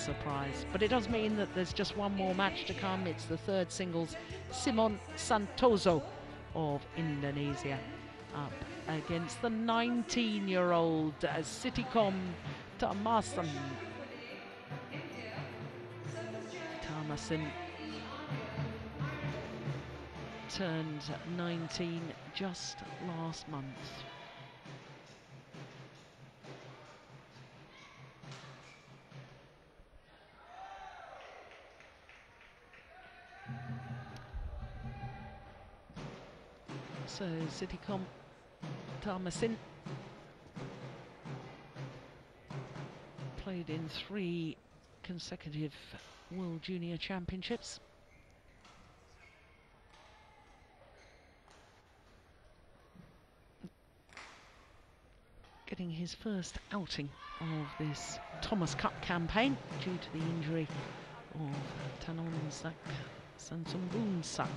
surprise. But it does mean that there's just one more match to come. It's the third singles. Simon Santoso of Indonesia up against the 19-year-old Sitikom Tamasin. Tamasin turned 19 just last month. So Sitikom Tamasin played in 3 consecutive World Junior Championships. Getting his first outing of this Thomas Cup campaign due to the injury of Tanonsak Sansumbunsak.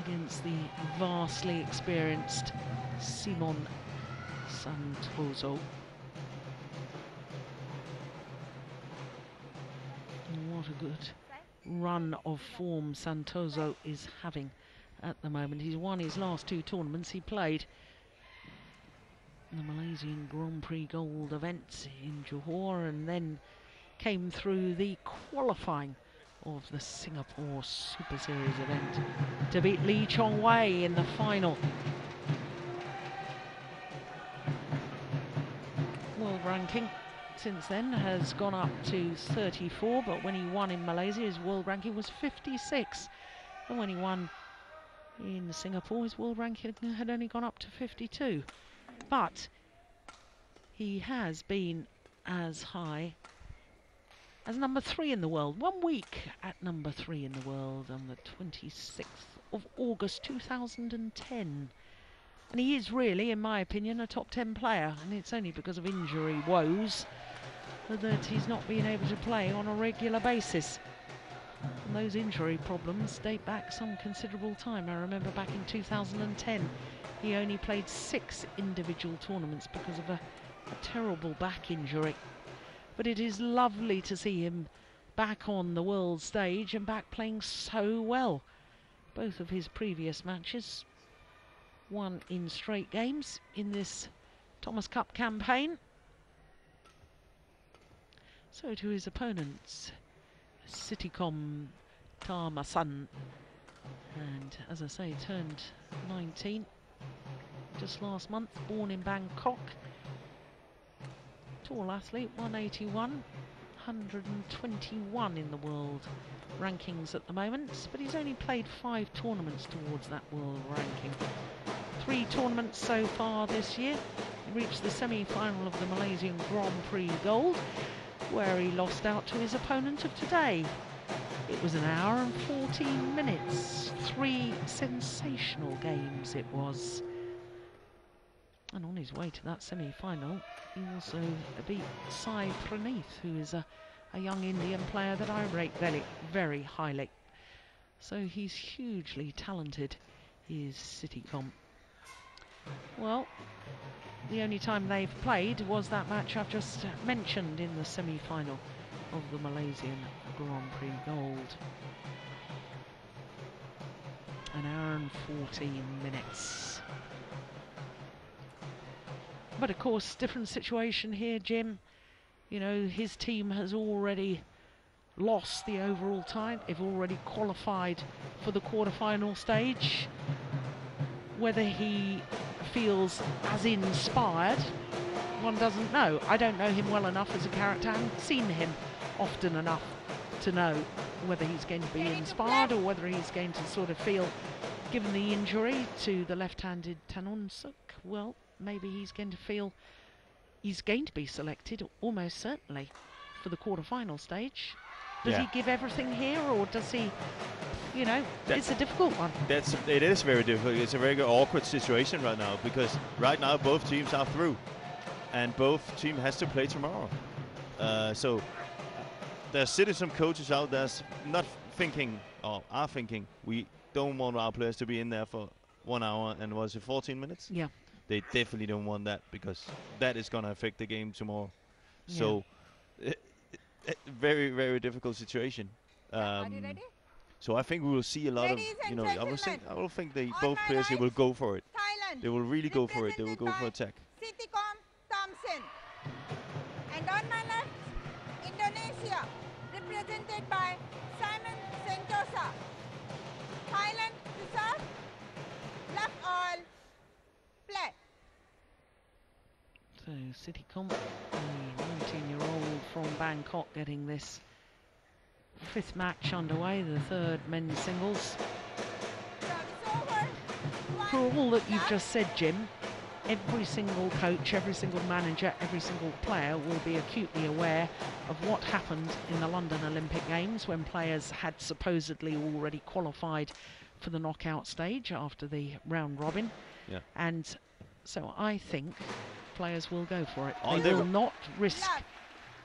Against the vastly experienced Simon Santoso. What a good run of form Santoso is having at the moment. He's won his last 2 tournaments. He played the Malaysian Grand Prix Gold event in Johor and then came through the qualifying of the Singapore Super Series event to beat Lee Chong Wei in the final. World ranking since then has gone up to 34, but when he won in Malaysia his world ranking was 56, and when he won in Singapore his world ranking had only gone up to 52. But he has been as high as number 3 in the world, 1 week at number 3 in the world on the 26th of August 2010. And he is really, in my opinion, a top 10 player, and it's only because of injury woes that he's not been able to play on a regular basis. And those injury problems date back some considerable time. I remember back in 2010 he only played 6 individual tournaments because of a terrible back injury. But it is lovely to see him back on the world stage and back playing so well. Both of his previous matches won in straight games in this Thomas Cup campaign. So to his opponents, Sitikom Tamasin, and as I say, turned 19 just last month, born in Bangkok. Tall athlete, 181, 121 in the world rankings at the moment, but he's only played 5 tournaments towards that world ranking. 3 tournaments so far this year. He reached the semi-final of the Malaysian Grand Prix Gold, where he lost out to his opponent of today. It was 1 hour and 14 minutes. 3 sensational games it was. And on his way to that semi-final, he also beat Sai Praneeth, who is a young Indian player that I rate very, very highly. So he's hugely talented, is Sitikom. Well, the only time they've played was that match I've just mentioned in the semi-final of the Malaysian Grand Prix Gold. 1 hour and 14 minutes. But of course, different situation here, Jim. You know, his team has already lost the overall tie. They've already qualified for the quarterfinal stage. Whether he feels as inspired, one doesn't know. I don't know him well enough as a character. I haven't seen him often enough to know whether he's going to be inspired or whether he's going to sort of feel, given the injury to the left-handed Tanonsak, well, maybe he's going to feel he's going to be selected almost certainly for the quarter-final stage. Does he give everything here, or does he, you know, it's a difficult one. It is very difficult. It's a very awkward situation right now, because right now both teams are through and both teams has to play tomorrow. So there's sitting some coaches out there not thinking, or are thinking, we don't want our players to be in there for 1 hour and was it 14 minutes? Yeah. they definitely don't want that, because that is going to affect the game tomorrow. Yeah. So, very, very difficult situation. Are you ready? So I think we will see a lot Ladies of, and I will think they on both my players, they right, will go for it. Thailand. They will really go for it. They will go for attack. Sitikom Thompson. And on my left, Indonesia, represented by Simon Sentosa. Thailand to serve. Love all. Play. So Sitikom, the 19-year-old from Bangkok, getting this 5th match underway, the 3rd men's singles. For all that you've just said, Jim, every single coach, every single manager, every single player will be acutely aware of what happened in the London Olympic Games when players had supposedly already qualified for the knockout stage after the round robin. Yeah. And so I think players will go for it. Oh, they will not risk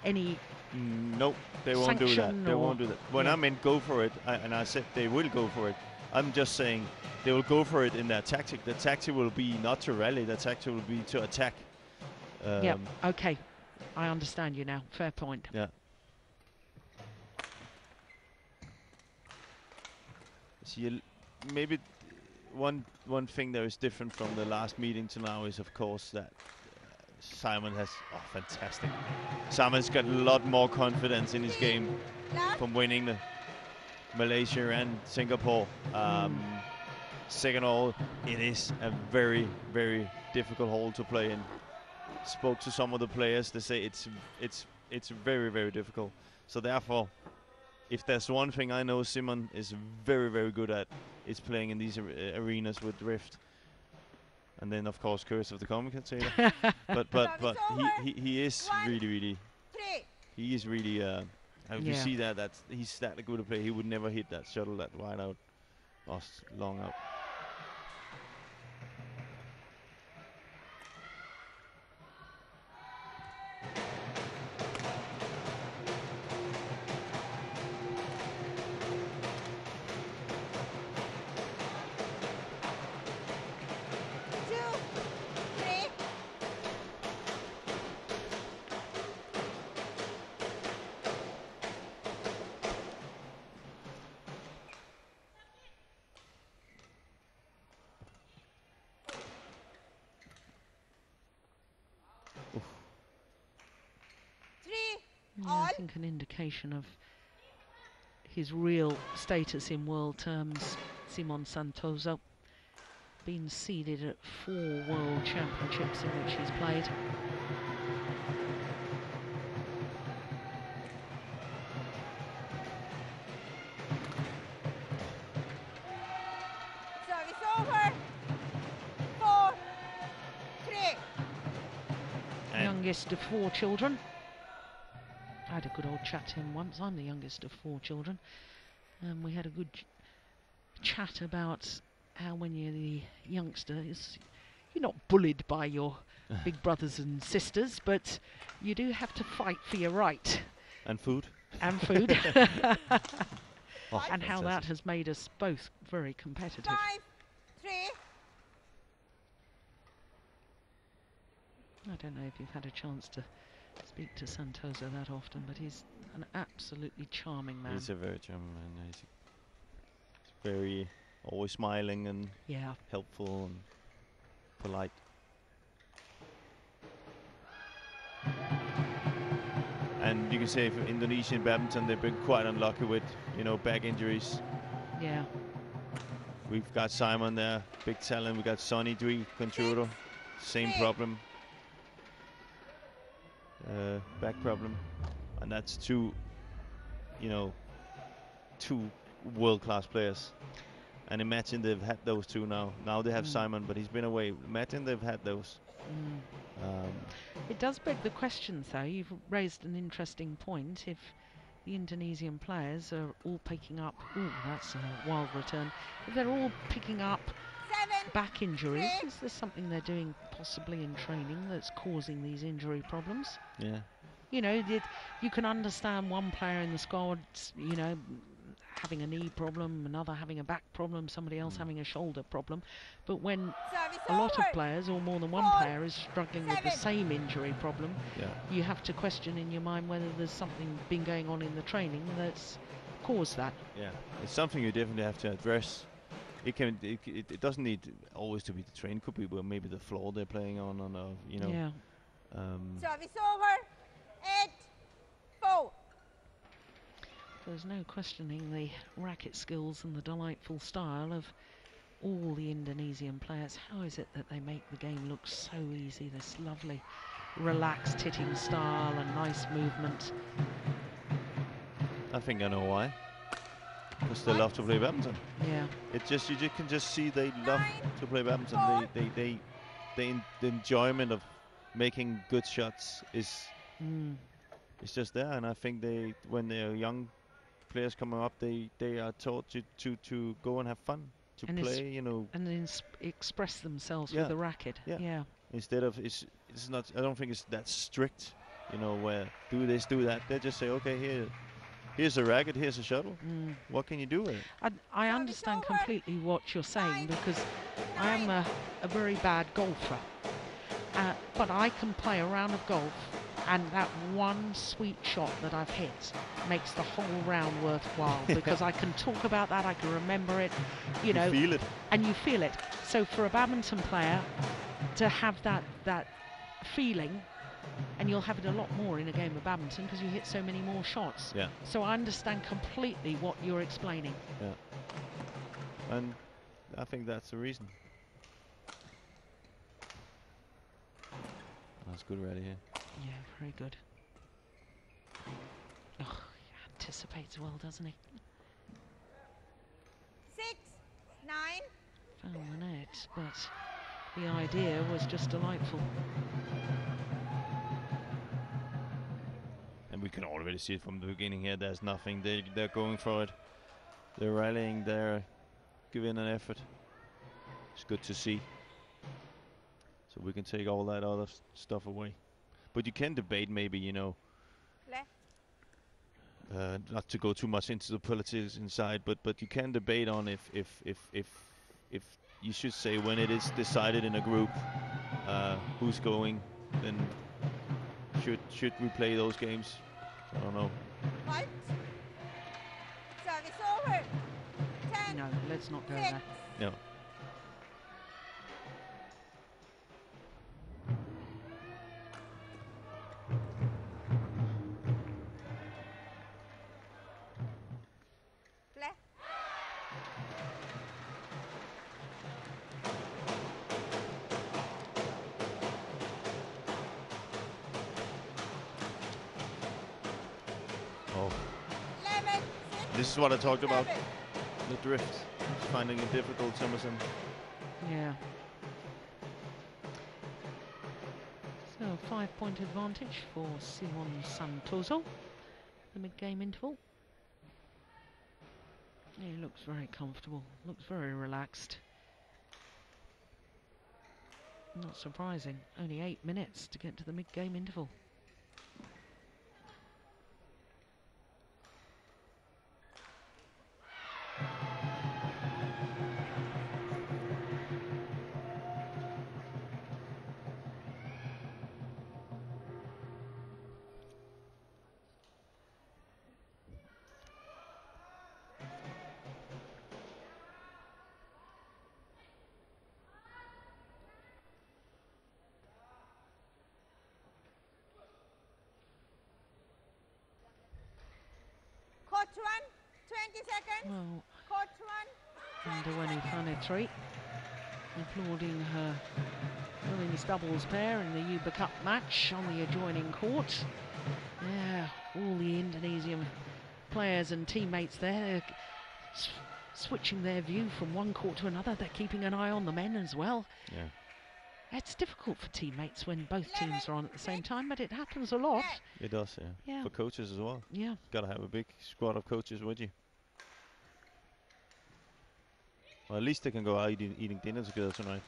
any. Nope, they won't do that. They won't do that. When yeah. I meant go for it, and I said they will go for it, I'm just saying they will go for it in their tactic. The tactic will be not to rally, the tactic will be to attack. Yeah, okay. I understand you now. Fair point. Yeah. See, maybe one thing that is different from the last meeting to now is, of course, that Simon has, fantastic. Simon's got a lot more confidence in his game from winning the Malaysia and Singapore. Second all, it is a very, very difficult hole to play in. Spoke to some of the players, they say it's very, very difficult. So therefore, if there's one thing I know Simon is very, very good at, it's playing in these arenas with drift. And then, of course, curse of the commentator. but he is really he is really. If you see that he's that good a player, he would never hit that shuttle that wide out, or long out. I think an indication of his real status in world terms. Simon Santoso, been seeded at 4 World Championships in which he's played. Service over. 4-3. Youngest of 4 children. I had a good old chat to him once. I'm the youngest of 4 children. And we had a good chat about how when you're the youngster, you're not bullied by your big brothers and sisters, but you do have to fight for your right. And food. And food. And how fantastic. that has made us both very competitive. 5-3. I don't know if you've had a chance to speak to Santoso that often, but he's an absolutely charming man. He's a very charming man. He's very always smiling and helpful and polite. And you can say for Indonesian badminton, they've been quite unlucky with, back injuries. Yeah. We've got Simon there, big talent. We got Sonny Dwi Conturo, same problem. Back problem, and that's two world-class players. And imagine they've had those two now. Now they have Simon, but he's been away. Imagine they've had those. It does beg the question, though. You've raised an interesting point. If the Indonesian players are all picking up, that's a wild return. If they're all picking up back injuries, is there something they're doing possibly in training that's causing these injury problems? Yeah. You can understand one player in the squad, having a knee problem, another having a back problem, somebody else having a shoulder problem. But when Service a lot of over. players, or more than one Ball. player, is struggling with the 7. same injury problem, Yeah. you have to question in your mind whether there's something been going on in the training that's caused that. Yeah, it's something you definitely have to address. It doesn't need always to be the train. Could be, well, maybe the floor they're playing on, you know. Yeah. Service over. 8-4. There's no questioning the racket skills and the delightful style of all the Indonesian players. How is it that they make the game look so easy? This lovely, relaxed hitting style and nice movement. I think I know why. Because they love to play badminton. Yeah. You can just see they love to play badminton. The enjoyment of making good shots is just there. And I think when they're young players coming up, they are taught to go and have fun, to and play, you know, and express themselves with the racket. Yeah. Instead of it's not. I don't think it's that strict, you know, where do this, do that. They just say, okay, here's a racket, here's a shuttle. What can you do with it? I understand completely what you're saying, because I am a very bad golfer, but I can play a round of golf, and that one sweet shot that I've hit makes the whole round worthwhile, because I can talk about that, I can remember it, you know. You feel it. And you feel it. So for a badminton player to have that feeling, and you'll have it a lot more in a game of badminton because you hit so many more shots. Yeah. So I understand completely what you're explaining. Yeah. And I think that's the reason. That's good rally here. Yeah, very good. Oh, he anticipates well, doesn't he? 6-9. Found the net, but the idea was just delightful. And we can already see it from the beginning here. There's nothing. They're going for it. They're rallying. They're giving an effort. It's good to see. So we can take all that other stuff away. But you can debate, maybe, you know, Left. not to go too much into the politics inside, but you can debate on if you should say, when it is decided in a group who's going, then should we play those games? I don't know. Right. Service over. 10. No, let's not go 6. there. No. Left. Oh. 11. This is what I talked about. 7. The drift. Finding it difficult, Summerson. Yeah. So 5-point advantage for Simon Santoso. The mid-game interval. He looks very comfortable. Looks very relaxed. Not surprising. Only 8 minutes to get to the mid-game interval. Coach 1. 20 seconds. Well, Coach 1. 20 Ndawani seconds. Fanetri applauding her women's doubles pair in the Yuba Cup match on the adjoining court. Yeah, all the Indonesian players and teammates there switching their view from one court to another. They're keeping an eye on the men as well. Yeah. It's difficult for teammates when both teams are on at the same time, but it happens a lot. It does, yeah. Yeah. For coaches as well. Yeah. Gotta have a big squad of coaches with you. Well, at least they can go out eating dinner together tonight,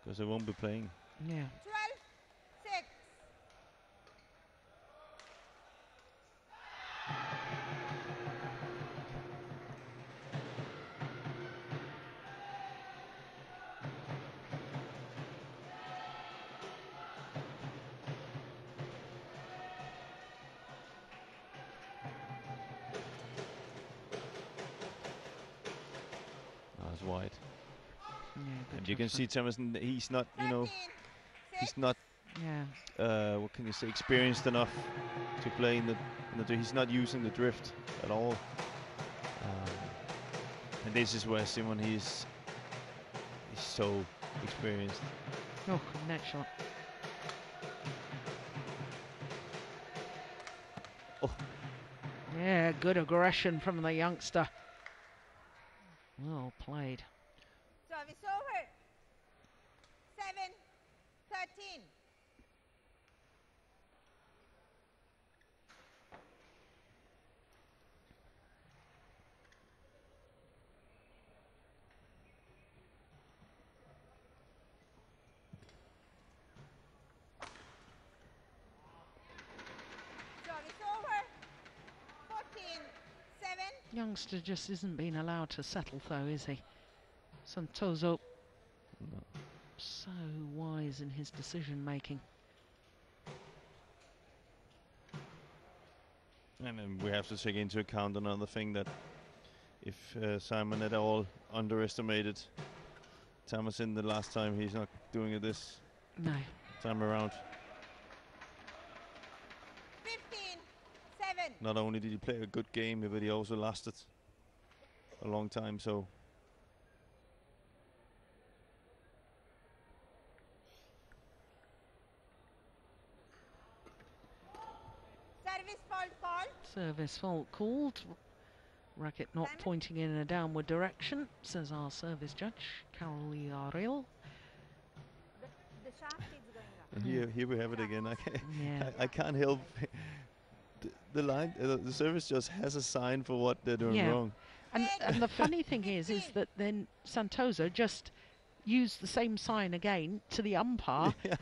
because they won't be playing. Yeah. 12. 6. wide. Yeah, good And you can see judgment. Thomason, he's not, you know, 13, he's not, what can you say, experienced enough to play in the he's not using the drift at all. And this is where Simon, he's so experienced. Oh, net shot. Oh. Yeah, good aggression from the youngster. Well played. Service over. 7-13. Service over. 14-7. Youngster just isn't being allowed to settle though, is he? Santoso, No. so wise in his decision making. And then we have to take into account another thing, that if Simon at all underestimated Thomason the last time, he's not doing it this No. time around. 15-7. Not only did he play a good game, but he also lasted a long time. So Service fault called. Service fault called. Racket not Simon? pointing in a downward direction, says our service judge, Carol Yaril. The shaft is going up. and here we have it again. Yeah. I can't help. The line, the service just has a sign for what they're doing Yeah. wrong. And the funny thing is that then Santoso just used the same sign again to the umpire Yeah.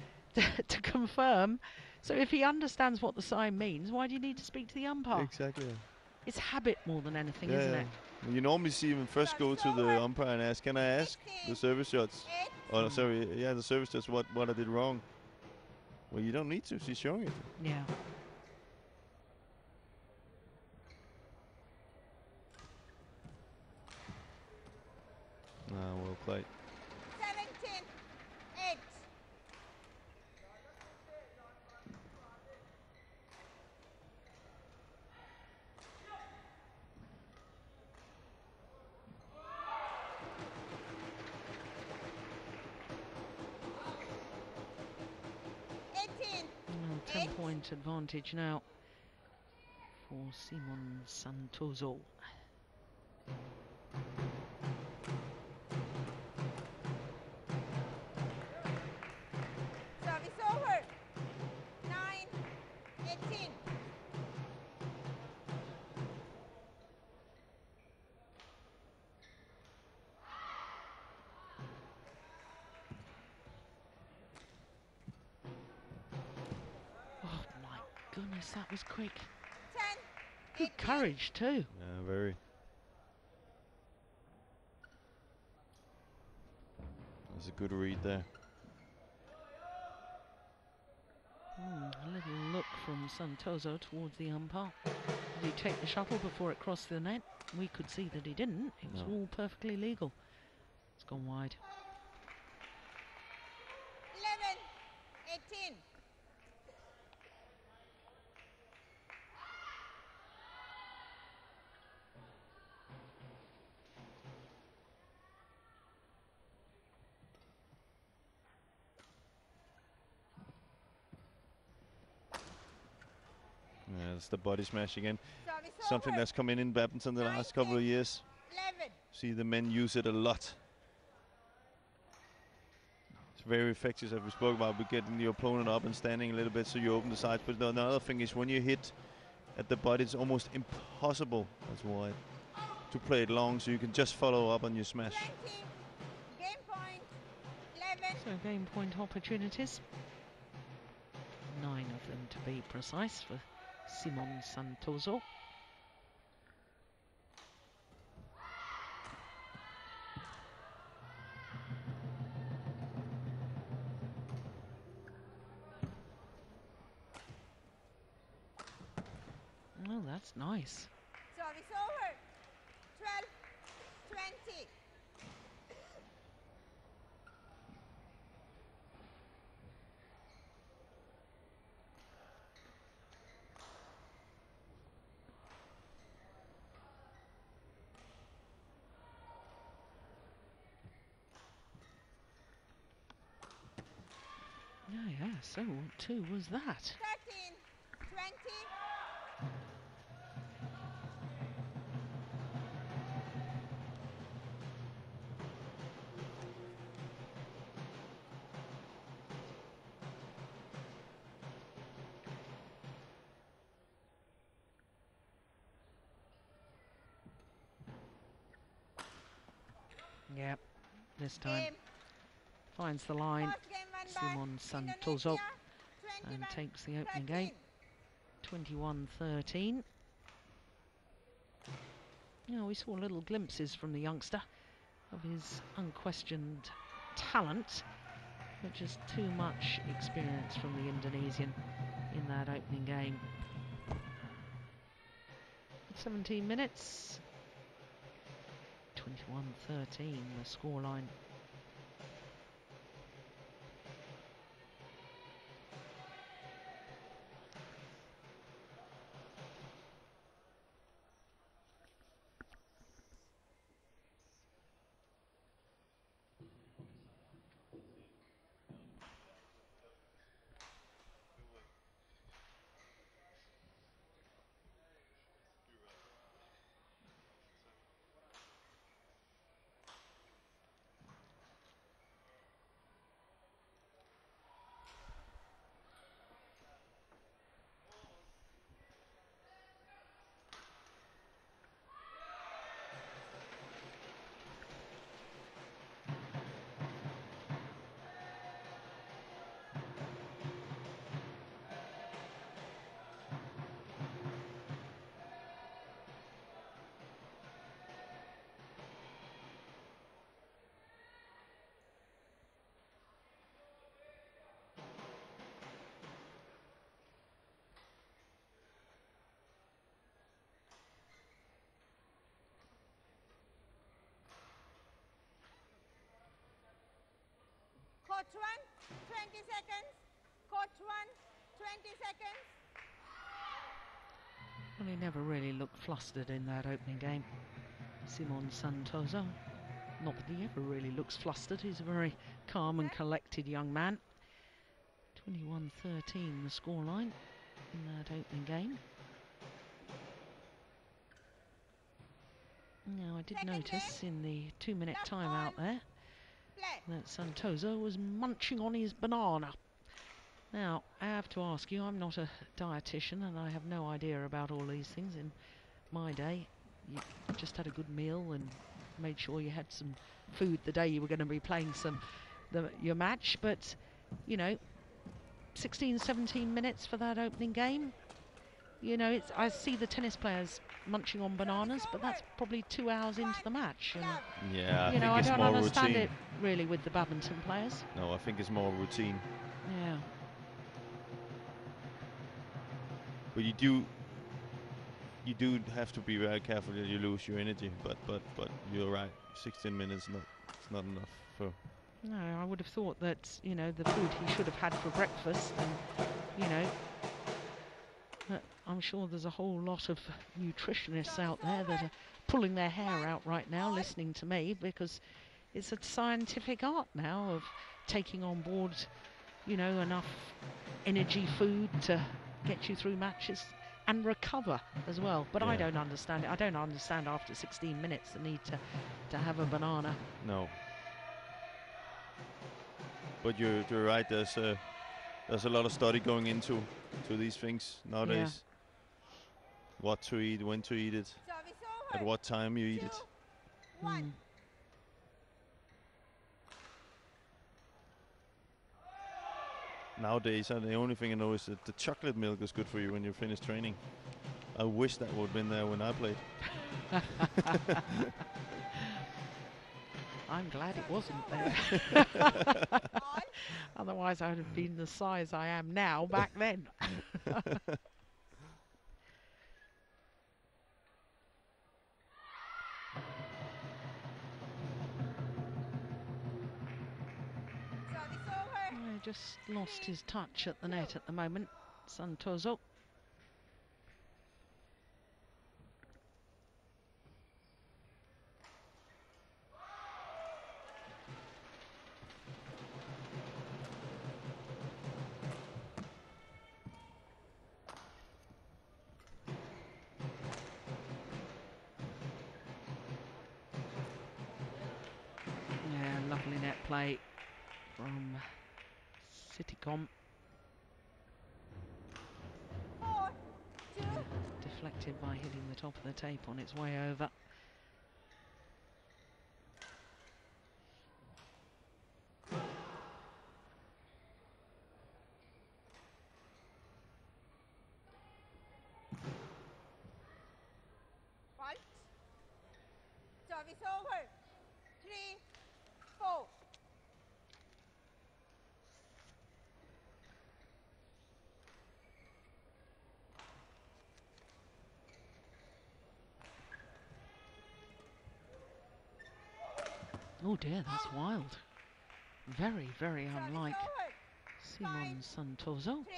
to confirm. So if he understands what the sign means, why do you need to speak to the umpire? Exactly. It's habit more than anything, isn't it? You normally see him first go to the umpire and ask, "Can I ask the service shots?" 8. Oh, sorry, yeah, the service shots. What I did wrong? Well, you don't need to. She's showing it. Yeah. Well played. 17-8. Well, 10-point advantage now for Simon Santoso. Service over. 9-18. Oh my goodness, that was quick. 10. Good courage too. Yeah, very. That's a good read there. A little look from Santoso towards the umpire. Did he take the shuttle before it crossed the net? We could see that he didn't. It was No. all perfectly legal. It's gone wide. 11-18. Yeah, that's the body smash again. Service Something over. that's come in badminton the last couple of years. 11. See the men use it a lot. It's very effective, as we spoke about, with getting the opponent up and standing a little bit so you open the sides. But another thing is when you hit at the body, it's almost impossible, that's why, to play it long so you can just follow up on your smash. 20. Game point. 11. So game point opportunities. 9 of them to be precise for Simon Santoso. Oh, that's nice. Service over. 12-20. Yeah, so what two was that? 13, 20. Yep, this time Game. finds the line. First game won by Simon Santoso Indonesia, and 21, takes the opening 13. game, 21-13. You know, we saw little glimpses from the youngster of his unquestioned talent, but just too much experience from the Indonesian in that opening game. 17 minutes, 21-13 the scoreline. Coach 1, 20 seconds. Coach 1, 20 seconds. Well, he never really looked flustered in that opening game, Simon Santoso. Not that he ever really looks flustered. He's a very calm and collected young man. 21-13 the scoreline in that opening game. Now, I did Second notice in the 2-minute Left timeout on. there Play. that Santoso was munching on his banana. Now, I have to ask you, I'm not a dietitian and I have no idea about all these things. In my day, you just had a good meal and made sure you had some food the day you were going to be playing your match. But, you know, 16, 17 minutes for that opening game. You know, I see the tennis players munching on bananas, but that's probably 2 hours into the match. And Yeah, you know, I I think it's don't more understand routine. it really with the badminton players. No, I think it's more routine. Yeah. But you do have to be very careful that you lose your energy. But you're right. 16 minutes, it's not enough for. No, I would have thought that, you know, the food he should have had for breakfast, and, you know, but I'm sure there's a whole lot of nutritionists out there that are pulling their hair out right now listening to me, because it's a scientific art now of taking on board, you know, enough energy food to get you through matches and recover as well. But Yeah. I don't understand it. I don't understand after 16 minutes the need to have a banana. No. But you're right. There's a lot of study going into these things nowadays. Yeah. What to eat, when to eat it, at what time you eat it. 1. Nowadays, the only thing I know is that the chocolate milk is good for you when you finish training. I wish that would have been there when I played. I'm glad it wasn't there. Otherwise, I would have been the size I am now back then. Just lost his touch at the net at the moment, Santoso. play from Citycom. 4-2. Deflected by hitting the top of the tape on its way over. Fault. Service over. 3-4. Oh dear, that's wild. Very, very Service unlike over. Simon Santoso. 3.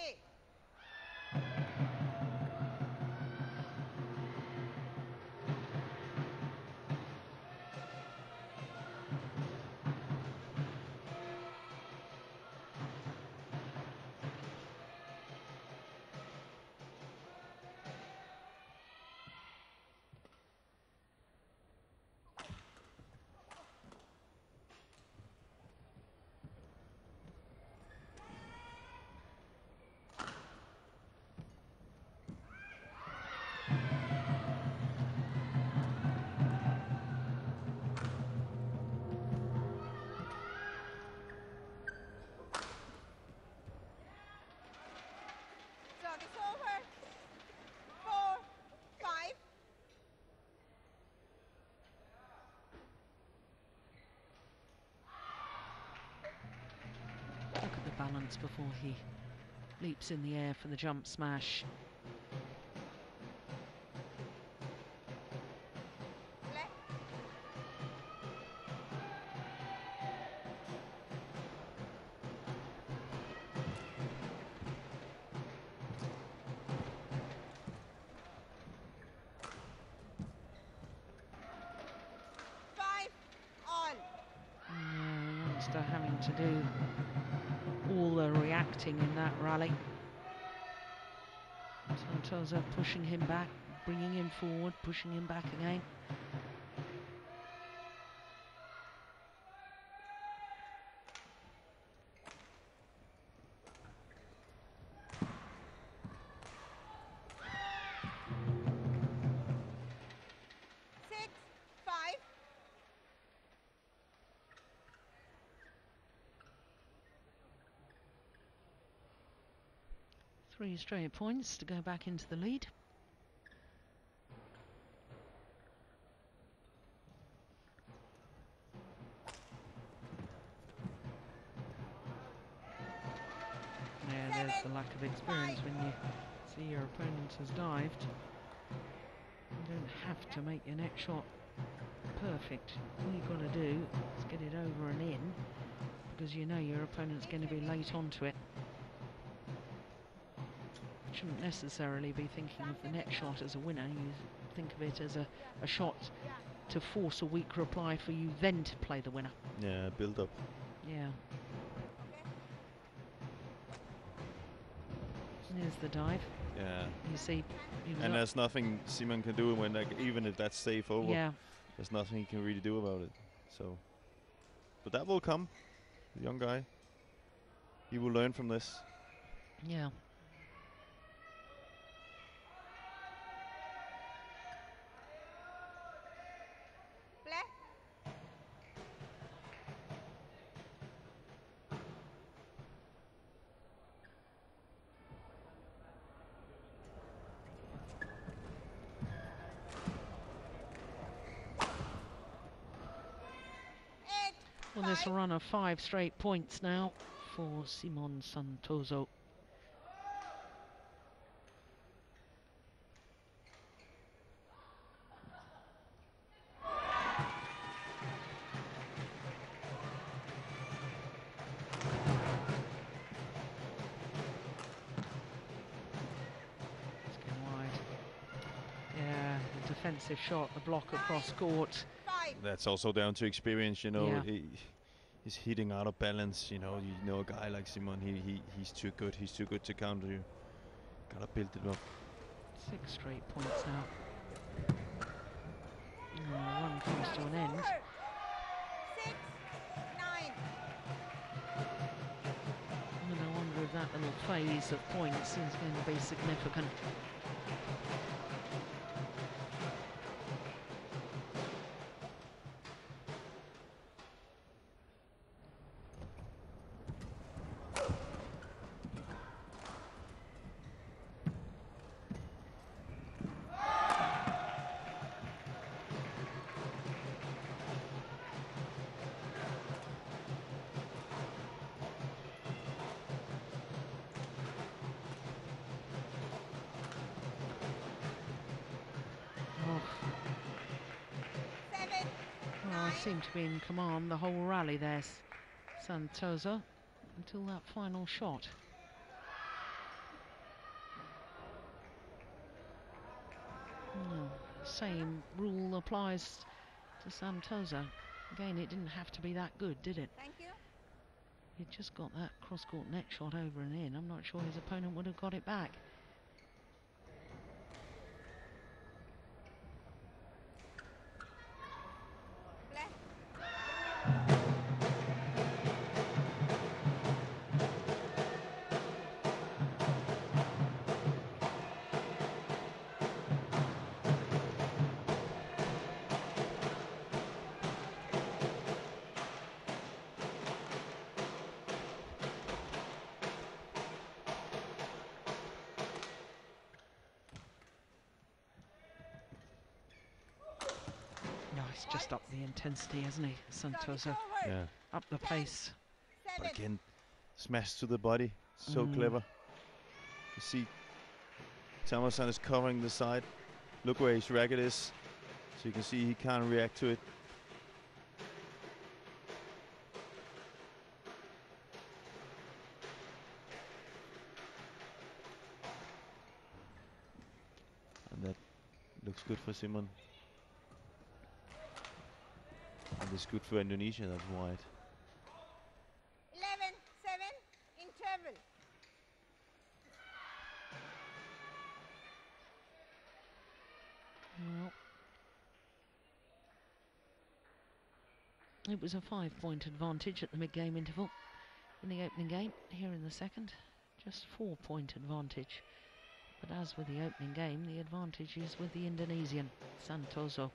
Service over. 4-5. Look at the balance before he leaps in the air for the jump smash. Left. Five all. Youngster having to do all the reacting in that rally. Santoso pushing him back, bringing him forward, pushing him back again. Six, 5. Three straight points to go back into the lead. Yeah, there's the lack of experience when you see your opponent has dived. You don't have to make your next shot perfect. All you've got to do is get it over and in, because you know your opponent's going to be late onto it. You shouldn't necessarily be thinking of the next shot as a winner. You think of it as a shot to force a weak reply for you then to play the winner. Yeah, build up. Yeah. Okay. Here's the dive. Yeah. You see, he was And up. there's nothing Simon can do when, like, even if that's safe over, Yeah, there's nothing he can really do about it. So, but that will come. The young guy. He will learn from this. yeah. Play. Eight, Well, this 5. run of 5 straight points now for Simon Santoso. Let's go wide. Yeah, the defensive shot, the block across court. 5. That's also down to experience, you know. Yeah. He's hitting out of balance, you know. You know, a guy like Simon, he's too good. He's too good to counter you. Gotta build it up. 6 straight points now. And the run comes to an end. 6, 9. that little phase of points is going to be significant. Seemed to be in command the whole rally there, Santoso, until that final shot. Same rule applies to Santoso. Again, it didn't have to be that good, did it? Thank you. He just got that cross-court net shot over and in. I'm not sure his opponent would have got it back. He's just up the intensity, hasn't he, Santoso? Yeah. Up the pace. But again, smash to the body. So clever. You see, Thomason is covering the side. Look where his racket is. So you can see he can't react to it. And that looks good for Simon. And it's good for Indonesia, that's wide. 11-7, interval. Well, it was a 5-point advantage at the mid-game interval in the opening game. Here in the second, just 4-point advantage. But as with the opening game, the advantage is with the Indonesian, Santoso.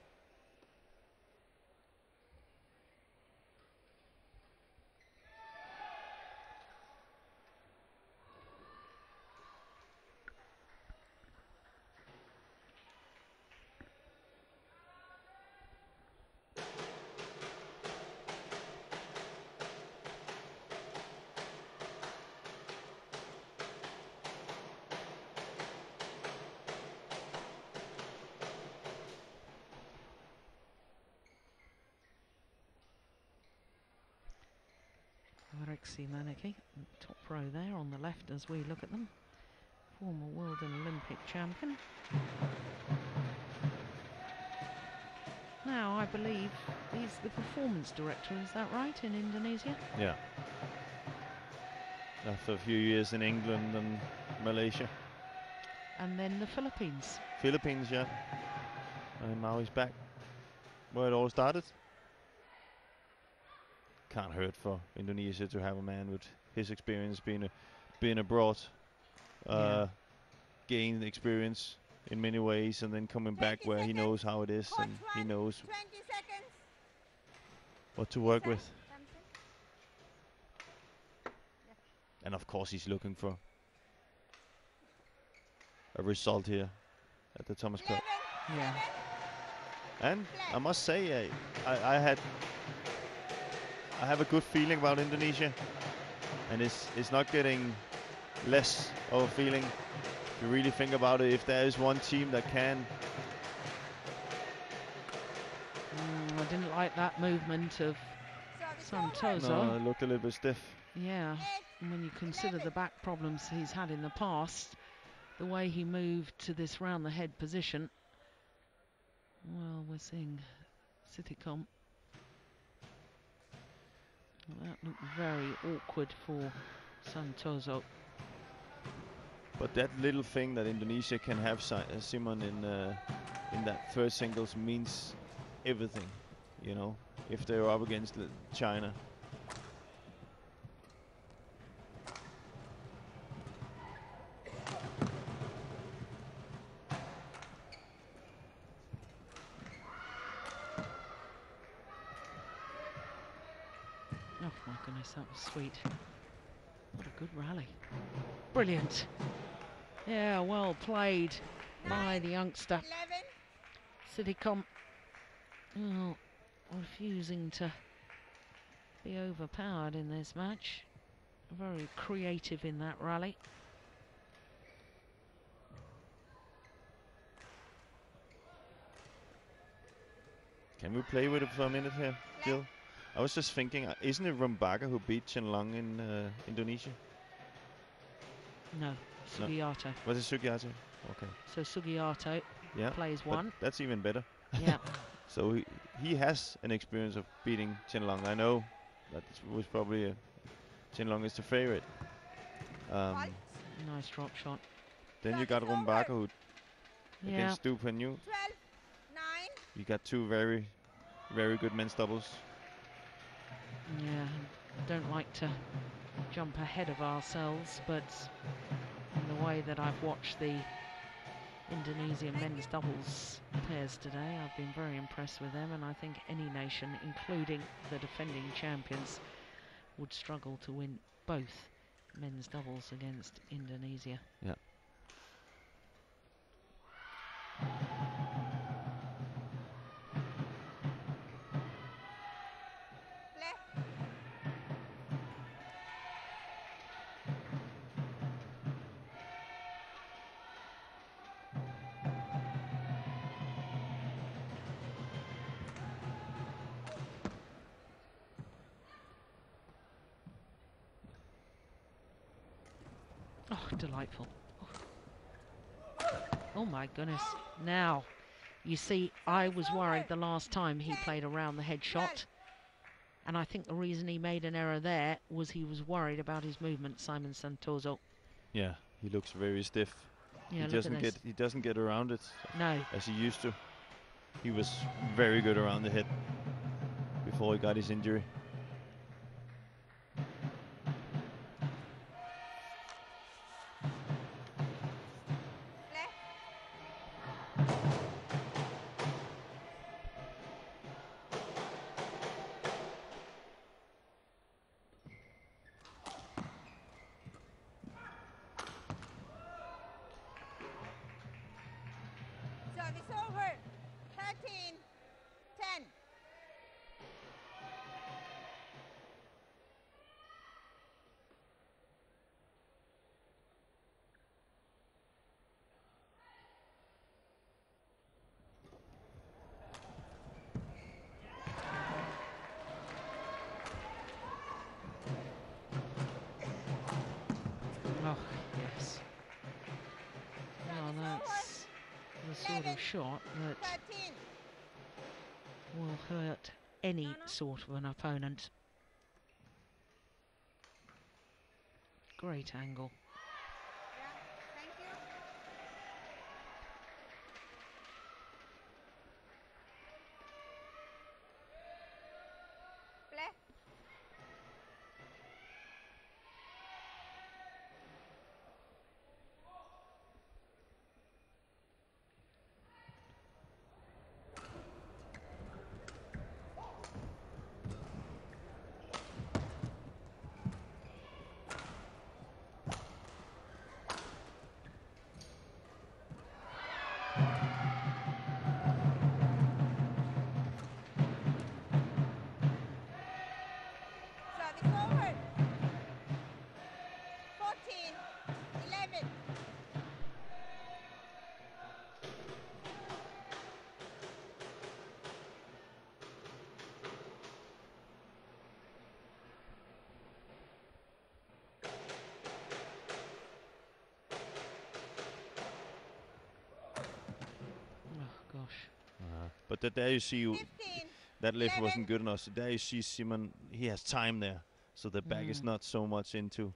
Maneki, top row there on the left as we look at them. Former world and Olympic champion. Now, I believe he's the performance director, is that right, in Indonesia? Yeah. After a few years in England and Malaysia. And then the Philippines. Philippines, yeah. And now he's back where it all started. Can't hurt for Indonesia to have a man with his experience being abroad, gain experience in many ways, and then coming back where he knows how it is and he knows what to work with. And of course he's looking for a result here at the Thomas Cup. Yeah. And I must say, I have a good feeling about Indonesia, and it's not getting less of a feeling. If you really think about it, if there is one team that can. I didn't like that movement of Santoso. No, it looked a little bit stiff. Yeah, and when you consider the back problems he's had in the past, the way he moved to this round the head position, well, we're seeing Siticom. That looked very awkward for Santoso. But that little thing that Indonesia can have Simon in that third singles means everything, you know, if they're up against China. goodness, that was sweet. What a good rally. Brilliant. Yeah, well played by the youngster. 11. Siddicom, well, refusing to be overpowered in this match. Very creative in that rally. Can we play with it for a minute here, Jill? I was just thinking, isn't it Rumbaga who beat Chen Long in Indonesia? No, Sugiyato. Was it Sugiyato? Okay. So Sugiyato plays one. That's even better. Yeah. So he has an experience of beating Chen Long. I know that was probably Chen Long is the favorite. Nice drop shot. Then you got Rumbaga who against Stu Penyu. 12. 9. You got two very, very good men's doubles. Yeah, don't like to jump ahead of ourselves, but in the way that I've watched the Indonesian men's doubles pairs today, I've been very impressed with them, and I think any nation, including the defending champions, would struggle to win both men's doubles against Indonesia. Yeah. Oh, delightful. Oh my goodness. Now, you see, I was worried the last time he played around the head shot. And I think the reason he made an error there was he was worried about his movement, Simon Santoso. Yeah, he looks very stiff. Yeah, he doesn't get around it as he used to. He was very good around the head before he got his injury. Service over. 13. 10. Oh, yes. Well, that's the sort of shot that 13. will hurt any sort of an opponent. Great angle. Yeah, thank you. Play. Service over. 14. 11. Oh, gosh. But there you see 15. that lift 11. wasn't good enough. So there you see Simon, he has time there. So the back is not so much into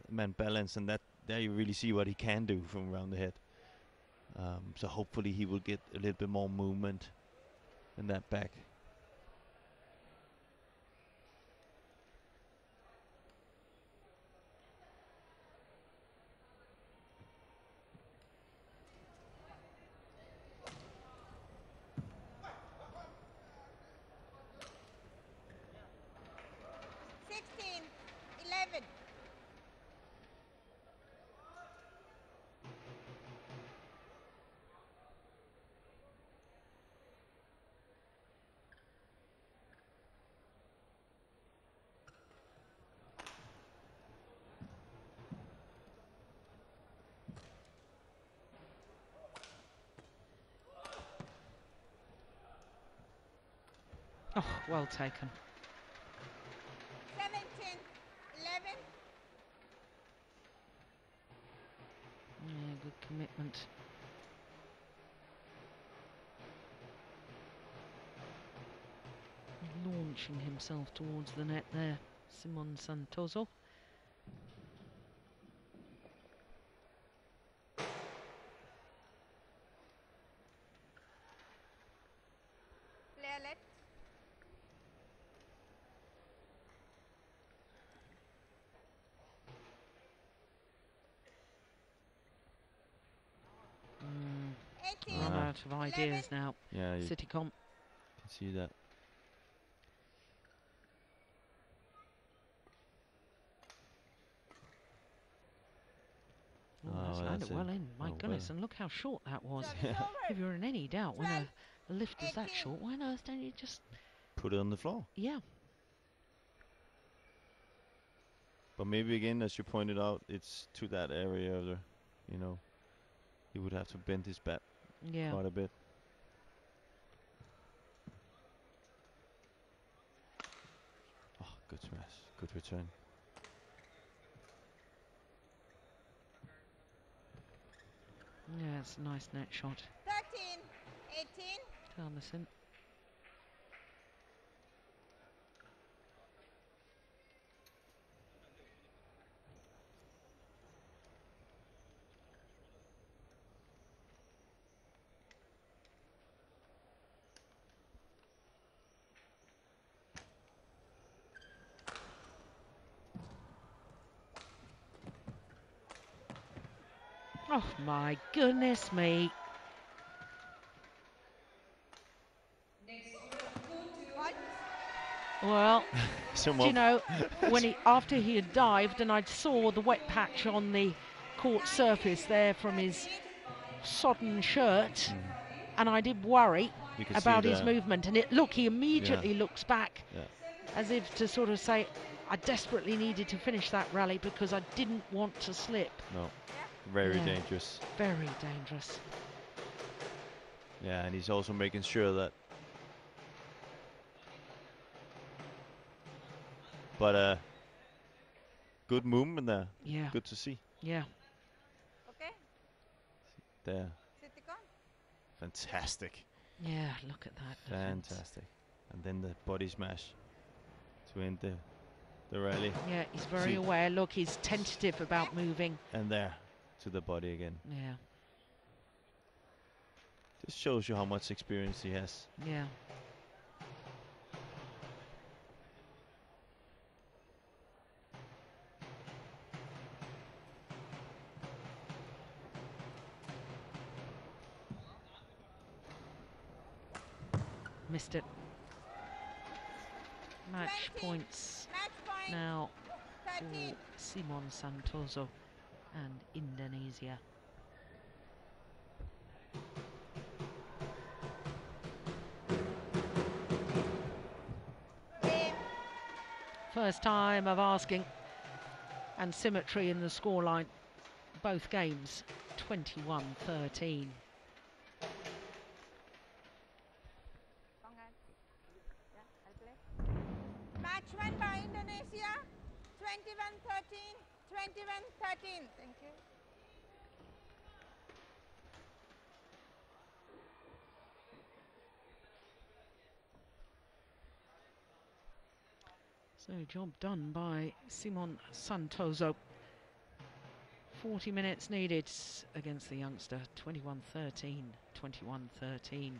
man balance, and that there you really see what he can do from around the head. So hopefully he will get a little bit more movement in that back. Oh, well taken. 17, 11. Yeah, good commitment. Launching himself towards the net there, Simon Santoso. Player let. Run 18, out of ideas 11. now. Yeah, you Citycom. can see that. Oh, Oh, that's that's landed it. well in. My Oh, goodness, well. and look how short that was. Service over. If you're in any doubt when a 12, lift is that 18. short, why on earth don't you just... Put it on the floor. Yeah. But maybe again, as you pointed out, it's to that area of the, you know, he would have to bend his bat Yeah. quite a bit. Oh, good smash. Good return. Yeah, it's a nice net shot. 13, 18. Thomason. Oh my goodness me. What? Well, So do you know, when after he had dived and I saw the wet patch on the court surface there from his 13. sodden shirt, and I did worry You can about see his the movement, and he immediately looks back Yeah. as if to sort of say, I desperately needed to finish that rally because I didn't want to slip. No. Very Yeah. dangerous. Very dangerous. Yeah, and he's also making sure that. But good movement there. Yeah. Good to see. Yeah. Okay. There. Citycom. Fantastic. Yeah, look at that defense. Fantastic. And then the body smash to end the rally. Yeah, he's very See. aware. Look, he's tentative about moving. And there to the body again. Yeah. This shows you how much experience he has. Yeah. Missed it. Match 20. points Match point. now 13. for Simon Santoso and Indonesia. Game. First time of asking, and symmetry in the scoreline. Both games 21-13. Match won by Indonesia. 21-13. 21-13. Thank you. So job done by Simon Santoso. 40 minutes needed against the youngster. 21-13. 21-13.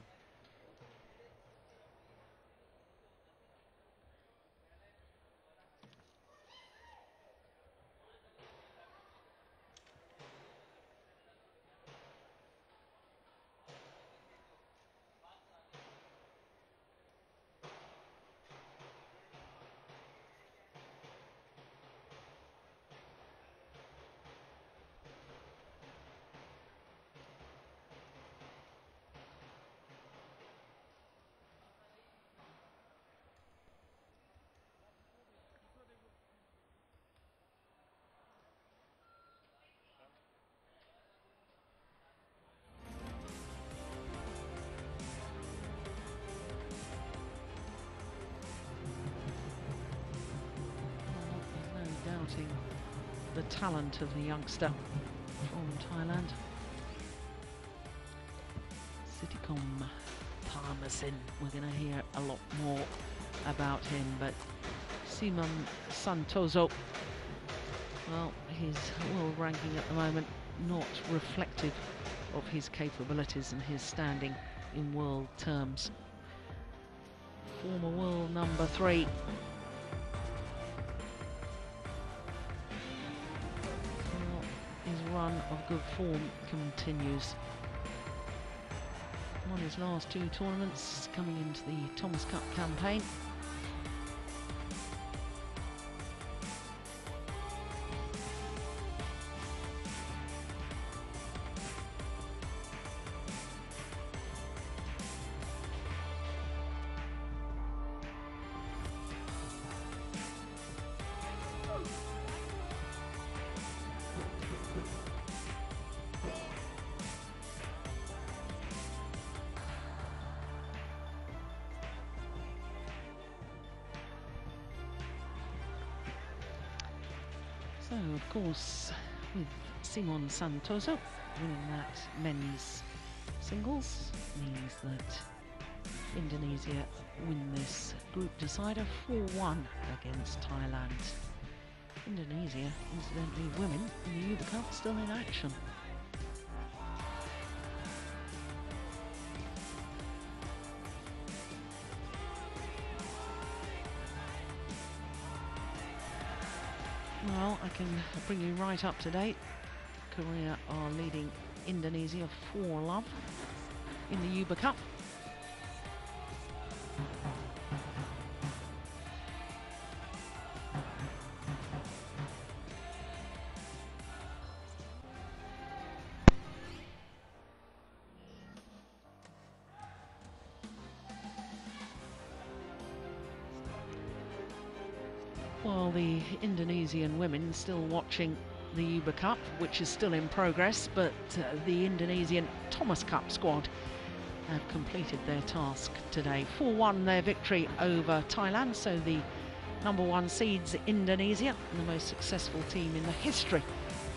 talent of the youngster from Thailand. Sitikom Parmasin, we're going to hear a lot more about him, but Simon Santoso, well, his world ranking at the moment not reflective of his capabilities and his standing in world terms. Former world number 3. Well, his run of good form continues. Won his last 2 tournaments coming into the Thomas Cup campaign. So, of course, with Simon Santoso winning that men's singles, means that Indonesia win this group decider 4-1 against Thailand. Indonesia, incidentally, women in the Uber Cup still in action. Well, I can bring you right up to date. Korea are leading Indonesia 4-love in the Uber Cup. While the Indonesian women still watching the Uber Cup, which is still in progress, but the Indonesian Thomas Cup squad have completed their task today. 4-1 their victory over Thailand, so the #1 seeds Indonesia, the most successful team in the history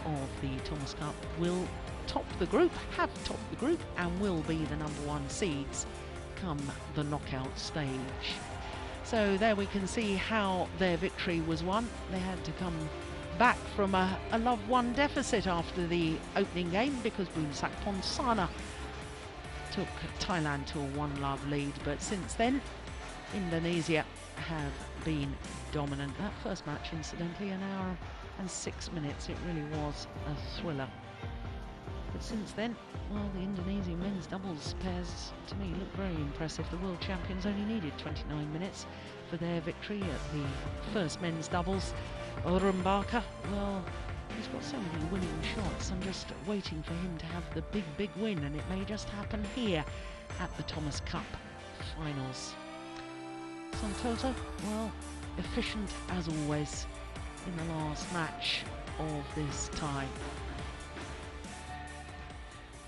of the Thomas Cup, will top the group, have topped the group, and will be the #1 seeds come the knockout stage. So there we can see how their victory was won. They had to come back from a love 1 deficit after the opening game because Boonsak Ponsana took Thailand to a 1-love lead. But since then, Indonesia have been dominant. That first match, incidentally, 1 hour and 6 minutes. It really was a thriller. But since then, well, the Indonesian men's doubles pairs, to me, look very impressive. The world champions only needed 29 minutes for their victory at the first men's doubles. Rumbaka, well, he's got so many winning shots. I'm just waiting for him to have the big win, and it may just happen here at the Thomas Cup finals. Santoso, well, efficient as always in the last match of this tie.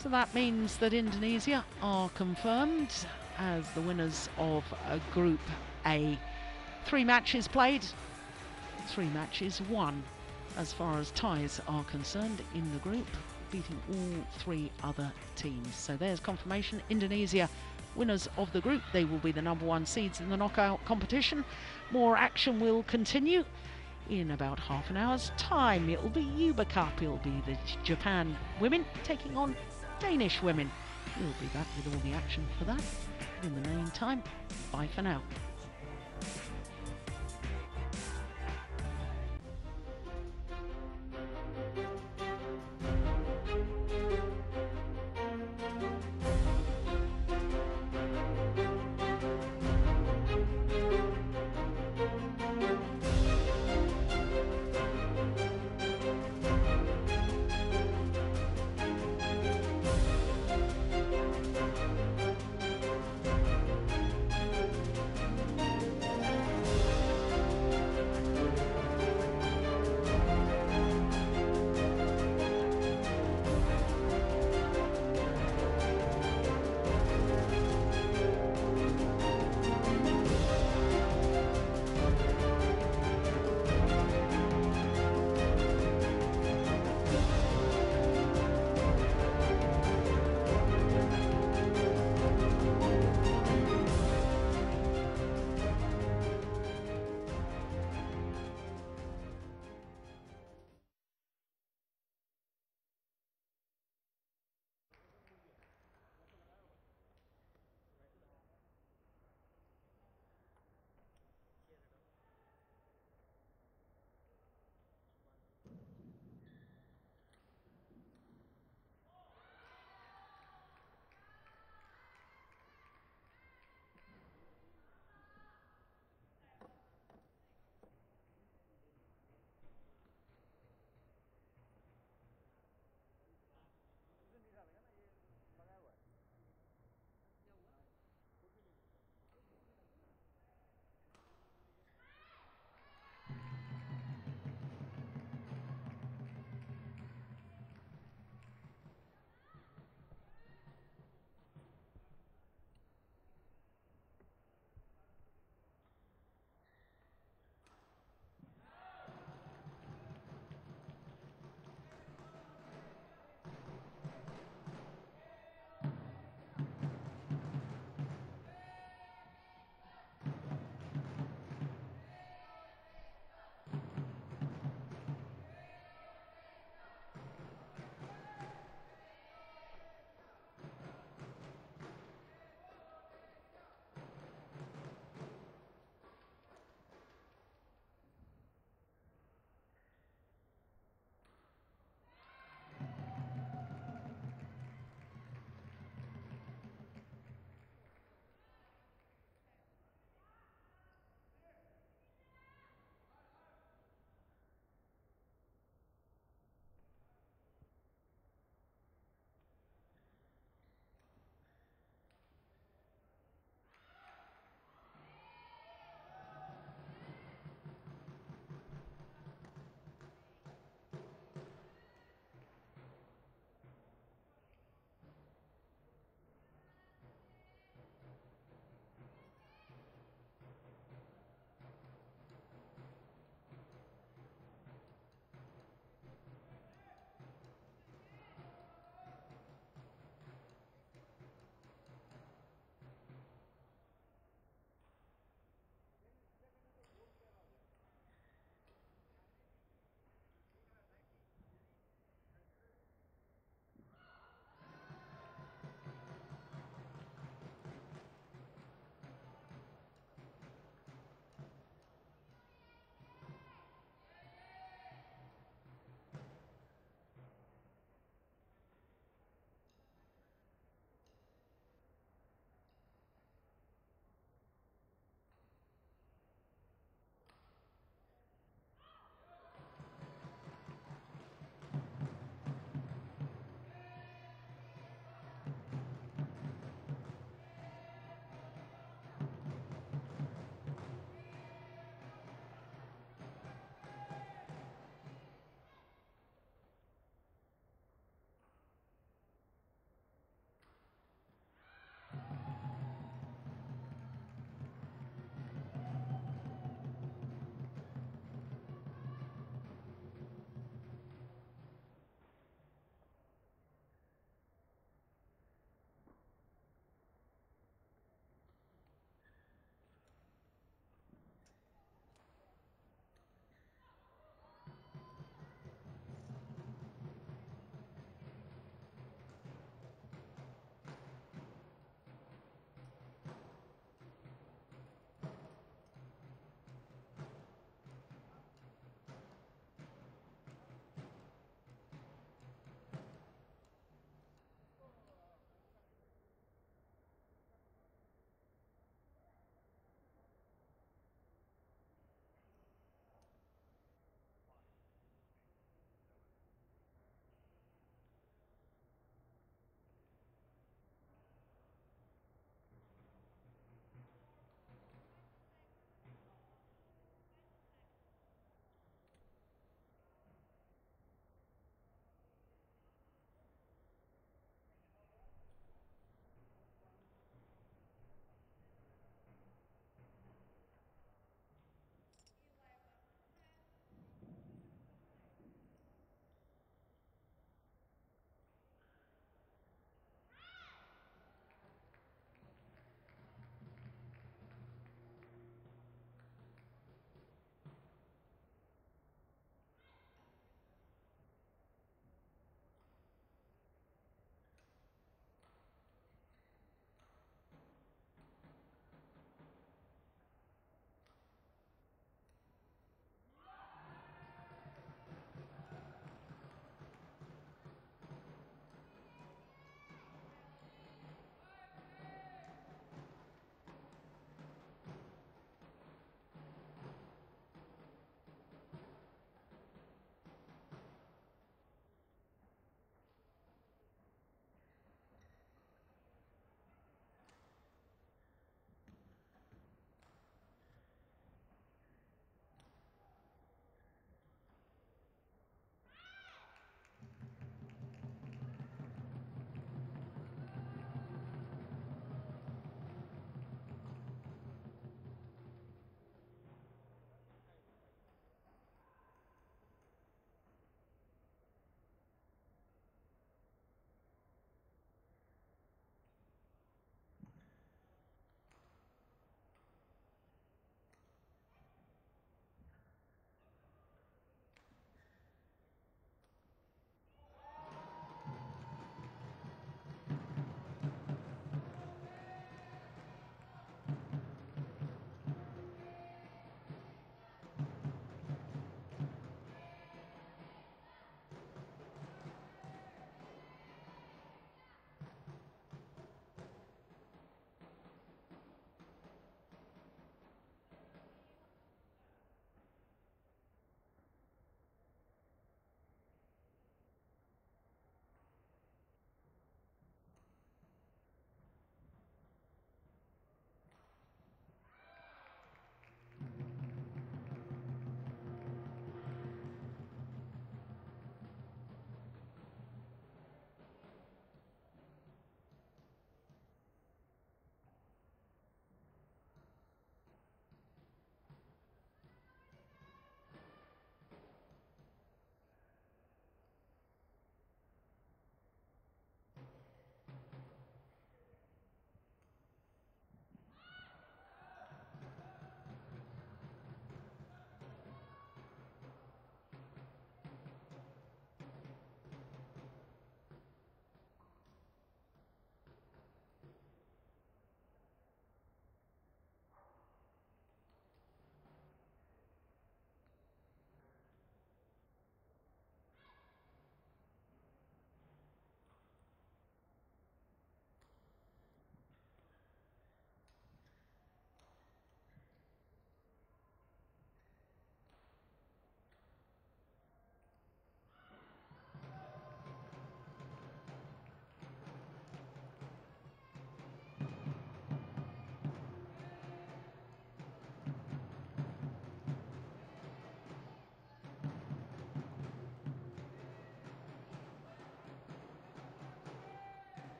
So that means that Indonesia are confirmed as the winners of Group A. 3 matches played, 3 matches won as far as ties are concerned in the group, beating all 3 other teams. So there's confirmation. Indonesia winners of the group. They will be the #1 seeds in the knockout competition. More action will continue in about half an hour's time. It will be Uber Cup. It will be the Japan women taking on Danish women. We'll be back with all the action for that. But in the meantime, bye for now.